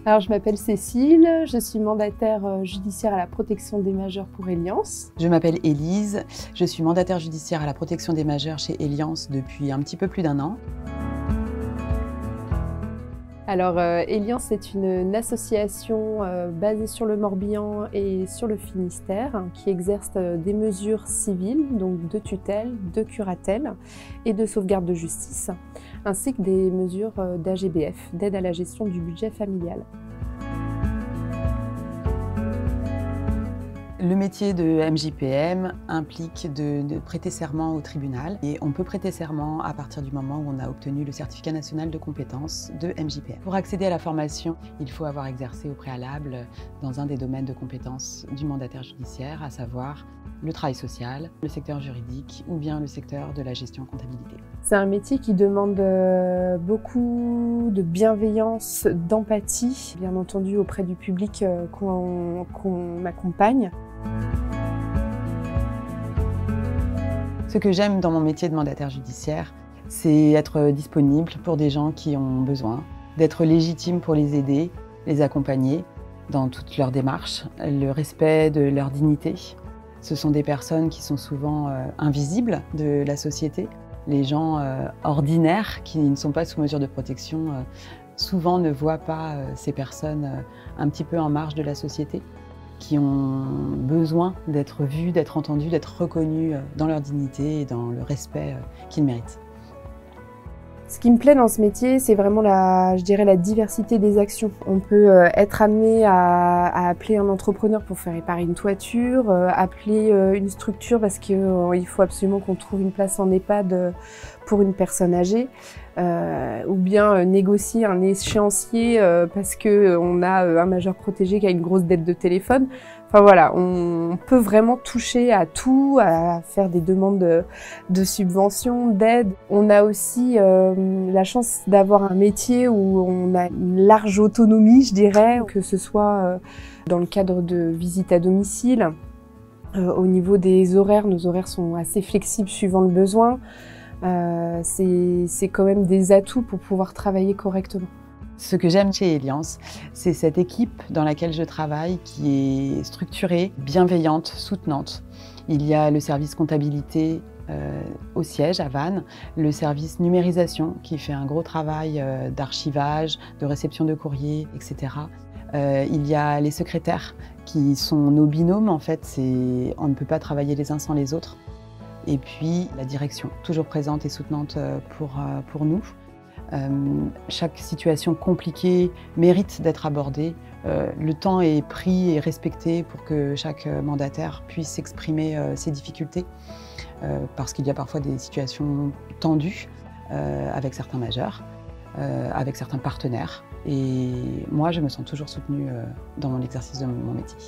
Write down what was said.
Alors, je m'appelle Cécile, je suis mandataire judiciaire à la protection des majeurs pour Eliance. Je m'appelle Élise, je suis mandataire judiciaire à la protection des majeurs chez Eliance depuis un petit peu plus d'1 an. Alors, Eliance, c'est une association basée sur le Morbihan et sur le Finistère qui exerce des mesures civiles, donc de tutelle, de curatelle et de sauvegarde de justice, ainsi que des mesures d'AGBF, d'aide à la gestion du budget familial. Le métier de MJPM implique de prêter serment au tribunal et on peut prêter serment à partir du moment où on a obtenu le certificat national de compétences de MJPM. Pour accéder à la formation, il faut avoir exercé au préalable dans un des domaines de compétences du mandataire judiciaire, à savoir le travail social, le secteur juridique ou bien le secteur de la gestion comptabilité. C'est un métier qui demande beaucoup de bienveillance, d'empathie, bien entendu auprès du public qu'on accompagne. Ce que j'aime dans mon métier de mandataire judiciaire, c'est être disponible pour des gens qui ont besoin, d'être légitime pour les aider, les accompagner dans toutes leurs démarches, le respect de leur dignité. Ce sont des personnes qui sont souvent invisibles de la société. Les gens ordinaires qui ne sont pas sous mesure de protection souvent ne voient pas ces personnes un petit peu en marge de la société, qui ont besoin d'être vus, d'être entendus, d'être reconnus dans leur dignité et dans le respect qu'ils méritent. Ce qui me plaît dans ce métier, c'est vraiment la diversité des actions. On peut être amené à appeler un entrepreneur pour faire réparer une toiture, appeler une structure parce qu'il faut absolument qu'on trouve une place en EHPAD pour une personne âgée, ou bien négocier un échéancier parce qu'on a un majeur protégé qui a une grosse dette de téléphone. Enfin voilà, on peut vraiment toucher à tout, à faire des demandes de subventions, d'aide. On a aussi la chance d'avoir un métier où on a une large autonomie, je dirais, que ce soit dans le cadre de visites à domicile. Au niveau des horaires, nos horaires sont assez flexibles suivant le besoin. C'est quand même des atouts pour pouvoir travailler correctement. Ce que j'aime chez Eliance, c'est cette équipe dans laquelle je travaille qui est structurée, bienveillante, soutenante. Il y a le service comptabilité au siège à Vannes, le service numérisation qui fait un gros travail d'archivage, de réception de courrier, etc. Il y a les secrétaires qui sont nos binômes en fait, on ne peut pas travailler les uns sans les autres. Et puis la direction, toujours présente et soutenante pour nous. Chaque situation compliquée mérite d'être abordée. Le temps est pris et respecté pour que chaque mandataire puisse exprimer ses difficultés, parce qu'il y a parfois des situations tendues avec certains majeurs, avec certains partenaires. Et moi, je me sens toujours soutenue dans mon exercice de mon métier.